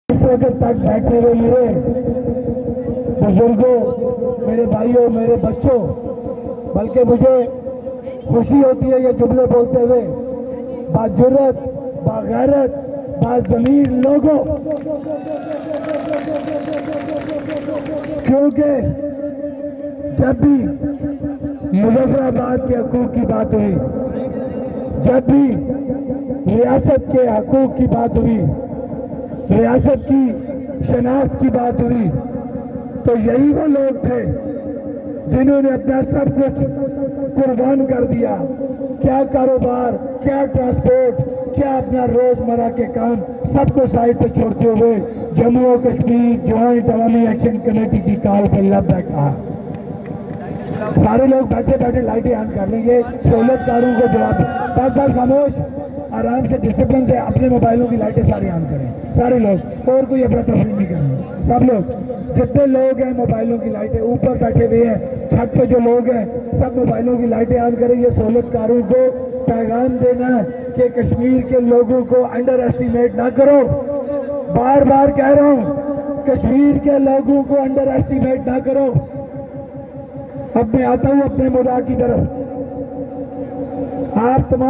اس وقت تک بیٹھے ہوئے میرے بزرگوں، میرے بھائیوں، میرے بچوں، بلکہ مجھے خوشی ہوتی ہے یہ جملے بولتے ہوئے، باجرت، باغیرت، باضمیر لوگوں، کیونکہ جب بھی مظفر آباد کے حقوق کی بات ہوئی، جب بھی ریاست کے حقوق کی بات ہوئی، ریاست کی شناخت کی بات ہوئی، تو یہی وہ لوگ تھے جنہوں نے اپنا سب کچھ قربان کر دیا. کیا کاروبار، کیا ٹرانسپورٹ، کیا اپنا روزمرہ کے کام سب کو سائڈ پہ چھوڑتے ہوئے جموں و کشمیر جوائنٹ عوامی ایکشن کمیٹی کی کال پہ لبیک کہا. سارے لوگ بیٹھے بیٹھے لائٹیں آن کر لیں گے، سہولت کاروں کو جواب. بس خاموش، آرام سے ڈسپلن سے اپنے موبائلوں کی لائٹیں سارے آن کریں. سارے لوگ، اور کوئی افراتفری نہیں کرنا. سب لوگ، جتنے لوگ ہیں موبائلوں کی لائٹیں، اوپر بیٹھے ہوئے ہیں چھت پہ جو لوگ ہیں سب موبائلوں کی لائٹیں آن کریں. یہ سہولت کاروں کو پیغام دینا ہے کہ کشمیر کے لوگوں کو انڈر ایسٹیمیٹ نہ کرو. بار بار کہہ رہا ہوں، کشمیر کے لوگوں کو انڈر ایسٹیمیٹ نہ کرو. اب میں آتا ہوں اپنے مدعا کی طرف. آپ تمام